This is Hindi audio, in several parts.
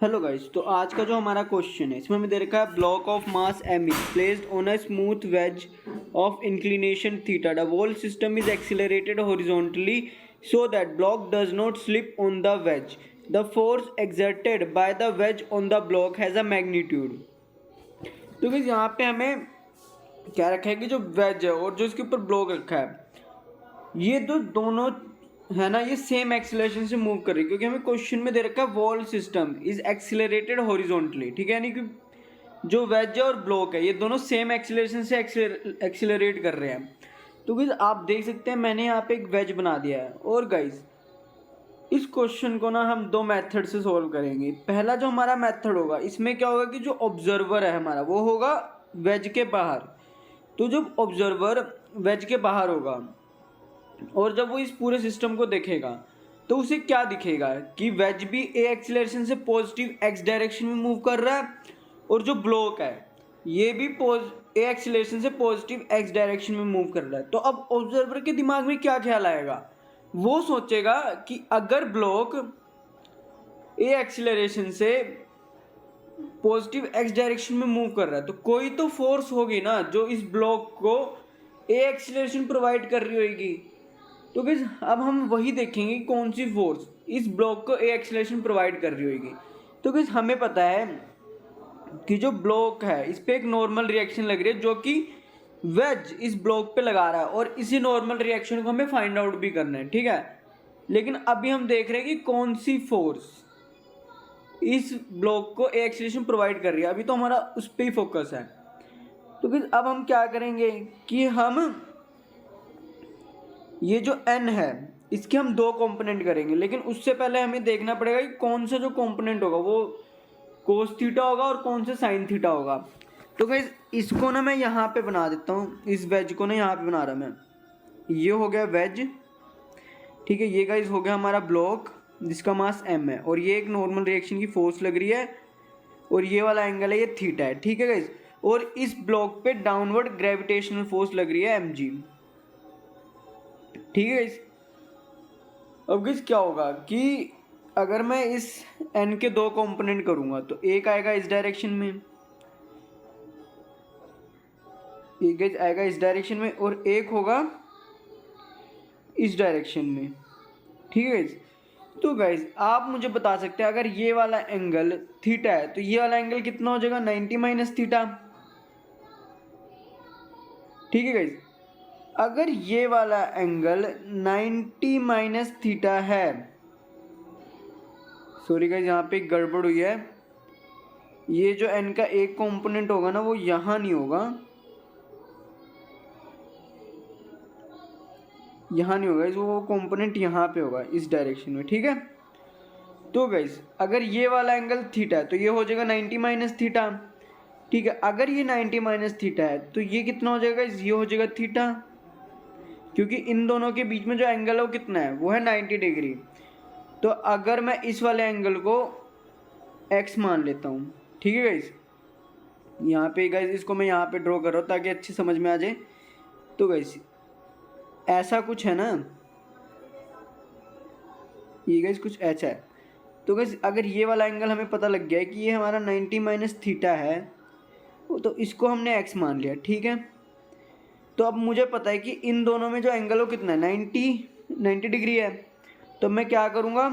हेलो गाइस, तो आज का जो हमारा क्वेश्चन है इसमें हमें दे रखा है block of mass m is placed on a smooth wedge of inclination theta. The whole system is accelerated horizontally so that block does not slip on the wedge. The force exerted by the wedge on the block has a magnitude. तो गाइस यहाँ पे हमें क्या रखा है कि जो वेज है और जो इसके ऊपर ब्लॉक रखा है ये तो दोनों है ना, ये सेम एक्सीलरेशन से मूव कर रही है क्योंकि हमें क्वेश्चन में दे रखा है wall system is accelerated horizontally. ठीक है, यानी कि जो वेज है और ब्लॉक है ये दोनों सेम एक्सीलरेशन से एक्सीलरेट कर रहे हैं। तो गाइस आप देख सकते हैं मैंने यहाँ पे एक वेज बना दिया है और गाइस इस क्वेश्चन को ना हम दो मेथड से सॉल्व करेंगे। पहला जो हमारा मेथड होगा इसमें क्या होगा कि जो ऑब्जर्वर है हमारा वो होगा वेज के बाहर। तो जब ऑब्जर्वर वेज के बाहर होगा और जब वो इस पूरे सिस्टम को देखेगा तो उसे क्या दिखेगा कि वेज भी ए एक्सीलरेशन से पॉजिटिव एक्स डायरेक्शन में मूव कर रहा है और जो ब्लॉक है ये भी ए एक्सीलरेशन से पॉजिटिव एक्स डायरेक्शन में मूव कर रहा है। तो अब ऑब्जर्वर के दिमाग में क्या ख्याल आएगा, वो सोचेगा कि अगर ब्लॉक ए एक्सीलरेशन से पॉजिटिव एक्स डायरेक्शन में मूव कर रहा है तो कोई तो फोर्स होगी ना जो इस ब्लॉक को ए एक्सीलरेशन प्रोवाइड कर रही होगी। तो गाइस अब हम वही देखेंगे कौन सी फोर्स इस ब्लॉक को ए एक्सीलरेशन प्रोवाइड कर रही होगी। तो गाइस हमें पता है कि जो ब्लॉक है इस पे एक नॉर्मल रिएक्शन लग रही है जो कि वेज इस ब्लॉक पे लगा रहा है और इसी नॉर्मल रिएक्शन को हमें फाइंड आउट भी करना है। ठीक है, लेकिन अभी हम देख रहे हैं कि कौन सी फोर्स इस ब्लॉक को ए एक्सीलरेशन प्रोवाइड कर रही है। अभी तो हमारा उस पर ही फोकस है। तो गाइस अब हम क्या करेंगे कि हम ये जो n है इसके हम दो कंपोनेंट करेंगे, लेकिन उससे पहले हमें देखना पड़ेगा कि कौन सा जो कंपोनेंट होगा वो कोस थीटा होगा और कौन सा साइन थीटा होगा। तो गाइस इसको ना मैं यहाँ पे बना देता हूँ, इस वेज को ना यहाँ पे बना रहा मैं। ये हो गया वेज, ठीक है। ये गाइस हो गया हमारा ब्लॉक जिसका मास m है और ये एक नॉर्मल रिएक्शन की फोर्स लग रही है और ये वाला एंगल है ये थीटा है। ठीक है गाइस, और इस ब्लॉक पे डाउनवर्ड ग्रेविटेशनल फोर्स लग रही है mg। ठीक है गाइस, अब गाइस क्या होगा कि अगर मैं इस n के दो कंपोनेंट करूंगा तो एक आएगा इस डायरेक्शन में, एक गाइस आएगा इस डायरेक्शन में और एक होगा इस डायरेक्शन में। ठीक है गाइस, तो गाइस आप मुझे बता सकते हैं अगर ये वाला एंगल थीटा है तो ये वाला एंगल कितना हो जाएगा 90 माइनस थीटा। ठीक है गाइस, अगर ये वाला एंगल 90 माइनस थीटा है, सॉरी गाइस यहाँ पे एक गड़बड़ हुई है, ये जो n का एक कंपोनेंट होगा ना वो यहाँ नहीं होगा, यहाँ नहीं होगा, वो कंपोनेंट यहाँ पे होगा इस डायरेक्शन में। ठीक है, तो गाइस अगर ये वाला एंगल थीटा है तो ये हो जाएगा 90 माइनस थीटा। ठीक है, अगर ये 90 माइनस थीटा है तो ये कितना हो जाएगा, ये हो जाएगा थीटा, क्योंकि इन दोनों के बीच में जो एंगल है वो कितना है, वो है 90 डिग्री। तो अगर मैं इस वाले एंगल को x मान लेता हूँ, ठीक है गाइस, यहाँ पे गाइस इसको मैं यहाँ पे ड्रॉ कर रहा हूँ ताकि अच्छी समझ में आ जाए। तो गाइस ऐसा कुछ है ना, ये गाइस कुछ ऐसा है। तो गाइस अगर ये वाला एंगल हमें पता लग गया है कि ये हमारा 90 माइनस थीटा है तो इसको हमने x मान लिया। ठीक है, तो अब मुझे पता है कि इन दोनों में जो एंगल हो कितना है 90 डिग्री है। तो मैं क्या करूँगा,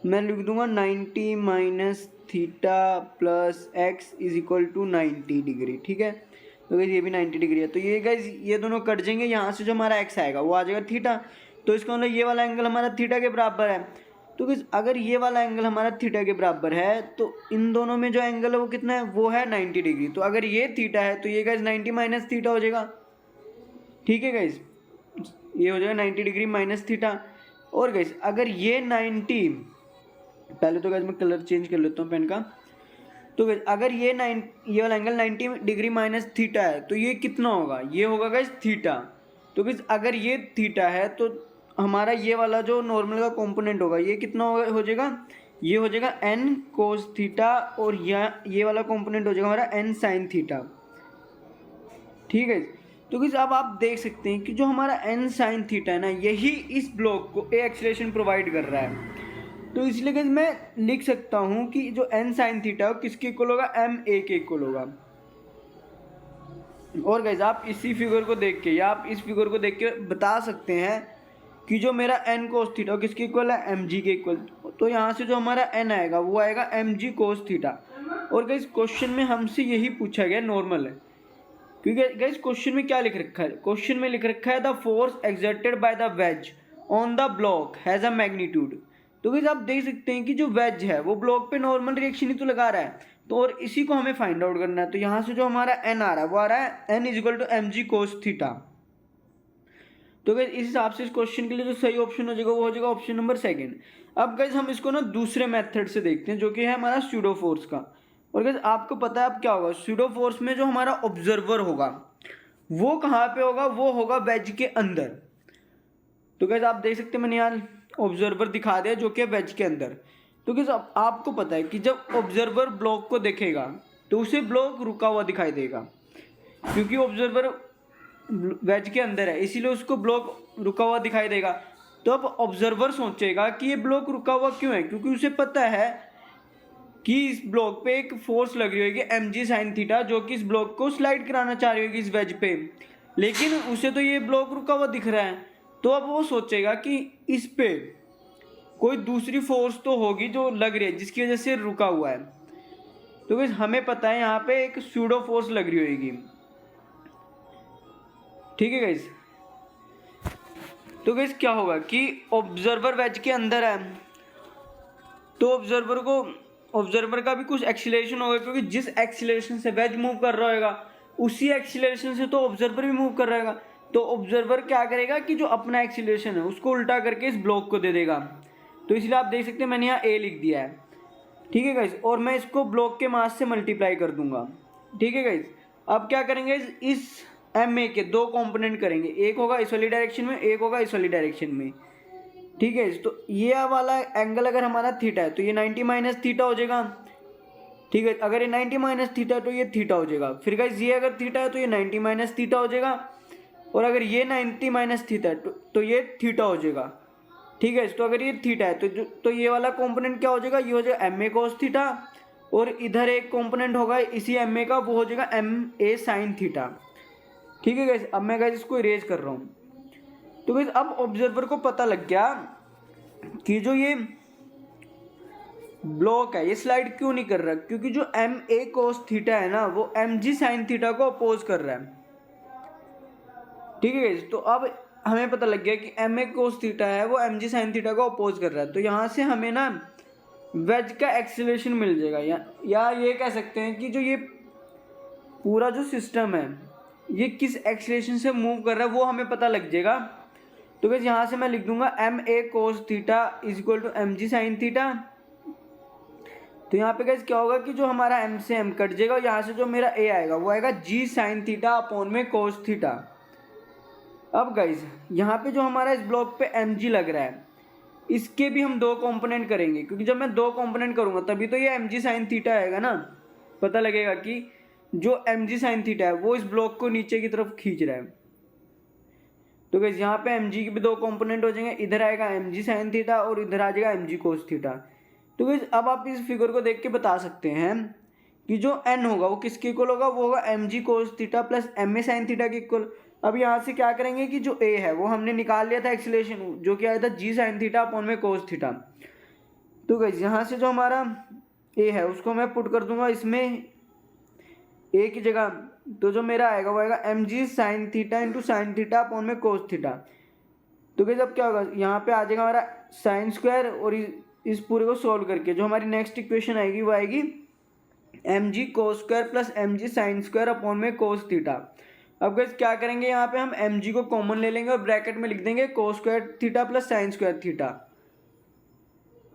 मैं लिख दूंगा 90 minus theta plus X is equal to 90 degree. ठीक है, तो गाइस ये भी 90 डिग्री है, तो ये गाइस ये दोनों कट जाएंगे, यहाँ से जो हमारा एक्स आएगा वो आ जाएगा थीटा। तो इसका मतलब ये वाला एंगल हमारा थीटा के बराबर है। तो गाइस अगर ये वाला एंगल हमारा थीटा के बराबर है तो इन दोनों में जो एंगल है वो कितना है, वो है 90 डिग्री। तो अगर ये थीटा है तो ये गाइस 90 माइनस थीटा हो जाएगा। ठीक है गाइस, ये हो जाएगा 90 डिग्री माइनस थीटा। और गाइस अगर ये 90, पहले तो गाइस मैं कलर चेंज कर लेता हूँ पेन का। तो गाइस अगर ये वाला एंगल 90 डिग्री माइनस थीटा है तो ये कितना होगा, ये होगा गाइस थीटा। तो गाइस अगर ये थीटा है तो हमारा ये वाला जो नॉर्मल का कंपोनेंट होगा ये कितना हो जाएगा, ये हो जाएगा n कोस थीटा और ये वाला कंपोनेंट हो जाएगा हमारा n साइन थीटा। ठीक है, तो गाइस अब आप देख सकते हैं कि जो हमारा n साइन थीटा है ना, यही इस ब्लॉक को ए एक्सीलरेशन प्रोवाइड कर रहा है। तो इसलिए गाइस मैं लिख सकता हूँ कि जो n साइन थीटा किसके इक्वल होगा, एम ए के इक्वल होगा। और गाइस आप इसी फिगर को देख के या आप इस फिगर को देख के बता सकते हैं कि जो मेरा n कोस थीटा किसके इक्वल है, एम जी के इक्वल। तो यहाँ से जो हमारा n आएगा वो आएगा एम जी कोस थीटा। और गाइस क्वेश्चन में हमसे यही पूछा गया, नॉर्मल है, क्योंकि गाइस क्वेश्चन में क्या लिख रखा है, क्वेश्चन में लिख रखा है the force exerted by the ways on the block has a magnitude. तो गाइस आप देख सकते हैं कि जो वेज है वो ब्लॉक पे नॉर्मल रिएक्शन ही तो लगा रहा है, तो और इसी को हमें फाइंड आउट करना है। तो यहाँ से जो हमारा n आ रहा है वो आ रहा है n is equal to M G cos theta. तो गाइस इस हिसाब से इस क्वेश्चन के लिए जो सही ऑप्शन हो जाएगा वो हो जाएगा ऑप्शन नंबर सेकंड। अब गाइस हम इसको ना दूसरे मेथड से देखते हैं जो कि है हमारा स्यूडो फोर्स का। और गाइस आपको पता है अब क्या होगा, स्यूडो फोर्स में जो हमारा ऑब्जर्वर होगा वो कहाँ पे होगा, वो होगा वेज के अंदर। तो गाइस आप देख सकते हैं मैंने यहाँ ऑब्जर्वर दिखा दिया जो कि है वेज के अंदर। तो गाइस आपको पता है कि जब ऑब्जर्वर ब्लॉक को देखेगा तो उसे ब्लॉक रुका हुआ दिखाई देगा, क्योंकि ऑब्जर्वर वेज के अंदर है इसीलिए उसको ब्लॉक रुका हुआ दिखाई देगा। तो अब ऑब्जर्वर सोचेगा कि ये ब्लॉक रुका हुआ क्यों है, क्योंकि उसे पता है कि इस ब्लॉक पे एक फोर्स लग रही होगी एम जी साइन थीटा जो कि इस ब्लॉक को स्लाइड कराना चाह रही होगी इस वेज पे, लेकिन उसे तो ये ब्लॉक रुका हुआ दिख रहा है। तो अब वो सोचेगा कि इस पे कोई दूसरी फोर्स तो होगी जो लग रही है जिसकी वजह से रुका हुआ है। तो गाइस हमें पता है यहाँ पे एक स्यूडो फोर्स लग रही होगी, ठीक है गाइस। तो गाइस क्या होगा कि ऑब्जर्वर वेज के अंदर है तो ऑब्जर्वर का भी कुछ एक्सीलरेशन होगा, क्योंकि जिस एक्सीलरेशन से वेज मूव कर रहा होगा उसी एक्सीलरेशन से तो ऑब्जर्वर भी मूव कर रहा होगा। तो ऑब्जर्वर क्या करेगा कि जो अपना एक्सीलरेशन है उसको उल्टा करके इस ब्लॉक को दे देगा। तो इसलिए आप देख सकते हैं मैंने यहाँ ए लिख दिया है, ठीक है गाइस। और मैं इसको ब्लॉक के मास से मल्टीप्लाई कर दूंगा, ठीक है गाइस। अब क्या करेंगे, इस एम ए के दो कंपोनेंट करेंगे, एक होगा इस वाली डायरेक्शन में, एक होगा इस वाली डायरेक्शन में, ठीक है। तो ये वाला एंगल अगर हमारा थीटा है तो ये 90 माइनस थीटा हो जाएगा, ठीक है। अगर ये 90 माइनस थीटा तो ये थीटा हो जाएगा। फिर गाइस ये अगर थीटा है तो ये 90 माइनस थीटा हो जाएगा, और अगर ये 90 माइनस थीटा है तो ये थीटा हो जाएगा, ठीक है। तो अगर ये थीटा है तो ये वाला कंपोनेंट क्या हो जाएगा, ये हो जाएगा एम ए कोस थीटा, और इधर एक कंपोनेंट होगा इसी एम ए का, वो हो जाएगा एम ए साइन थीटा, ठीक है गाइस। अब मैं गाइस इसको इरेज कर रहा हूँ। तो गाइस अब ऑब्जर्वर को पता लग गया कि जो ये ब्लॉक है ये स्लाइड क्यों नहीं कर रहा, क्योंकि जो एम ए कोस थीटा है ना वो एम जी साइन थीटा को अपोज कर रहा है, ठीक है गाइस। तो अब हमें पता लग गया कि एम ए कोस थीटा है वो एम जी साइन थीटा को अपोज कर रहा है। तो यहाँ से हमें ना वेज का एक्सीलरेशन मिल जाएगा, या ये कह सकते हैं कि जो ये पूरा जो सिस्टम है ये किस एक्सीलरेशन से मूव कर रहा है वो हमें पता लग जाएगा। तो गाइस यहाँ से मैं लिख दूंगा M A cos theta is equal to M G sine theta. तो यहाँ पे गाइस क्या होगा कि जो हमारा m से m कट जाएगा, यहाँ से जो मेरा a आएगा वो आएगा g साइन थीटा अपॉन में कोस थीटा। अब गाइस यहाँ पे जो हमारा इस ब्लॉक पे mg लग रहा है इसके भी हम दो कंपोनेंट करेंगे, क्योंकि जब मैं दो कंपोनेंट करूँगा तभी तो ये mg साइन थीटा आएगा ना। पता लगेगा कि जो mg साइन थीटा है वो इस ब्लॉक को नीचे की तरफ खींच रहा है। तो गाइस यहाँ पे mg के भी दो कंपोनेंट हो जाएंगे, इधर आएगा mg साइन थीटा और इधर आ जाएगा mg कोस थीटा। तो गाइस अब आप इस फिगर को देख के बता सकते हैं कि जो n होगा वो किसके इक्वल होगा, वो होगा mg cos theta plus ma sine theta के इक्वल। अब यहाँ से क्या करेंगे कि जो a है वो हमने निकाल लिया था एक्सीलरेशन जो कि आया था g साइन थीटा अपॉन में कोस थीटा। तो गाइस यहाँ से जो हमारा a है उसको मैं पुट कर दूंगा इसमें a की जगह, तो जो मेरा आएगा वो आएगा mg sine theta into sine theta upon में कोस थीटा। तो गाइस अब क्या होगा, यहाँ पे आ जाएगा हमारा साइन स्क्वायर, और इस पूरे को सॉल्व करके जो हमारी नेक्स्ट इक्वेशन आएगी वो आएगी mg cos square plus mg sine square upon में कोस थीटा। अब गाइस क्या करेंगे, यहाँ पे हम mg को कॉमन ले लेंगे और ब्रैकेट में लिख देंगे cos square theta plus sine square theta.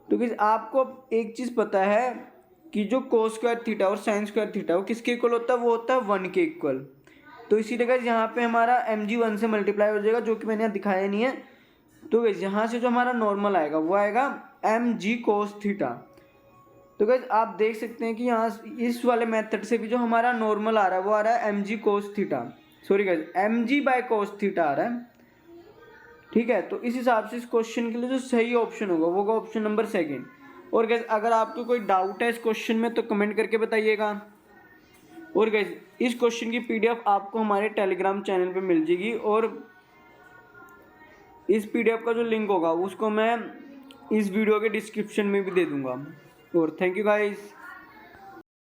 तो गाइस आपको एक चीज़ पता है कि जो कोस स्क्वायर थीटा और साइन स्क्वायर थीटा वो किसके इक्वल होता है, वो होता है 1 के इक्वल। तो इसीलिए गाइस यहाँ पे हमारा mg 1 से मल्टीप्लाई हो जाएगा, जो कि मैंने यहाँ दिखाया नहीं है। तो गाइस यहाँ से जो हमारा नॉर्मल आएगा वो आएगा mg कोस थीटा। तो गाइस आप देख सकते हैं कि यहाँ इस वाले मेथड से भी जो हमारा नॉर्मल आ रहा है वो आ रहा है mg cos theta, sorry guys mg by cos theta आ रहा है, ठीक है। तो इस हिसाब से इस क्वेश्चन के लिए जो सही ऑप्शन होगा वो होगा ऑप्शन नंबर सेकेंड। और गैस अगर आपको कोई डाउट है इस क्वेश्चन में तो कमेंट करके बताइएगा। और गैस इस क्वेश्चन की पीडीएफ आपको हमारे टेलीग्राम चैनल पे मिल जाएगी, और इस पीडीएफ का जो लिंक होगा उसको मैं इस वीडियो के डिस्क्रिप्शन में भी दे दूंगा। और थैंक यू गाइस।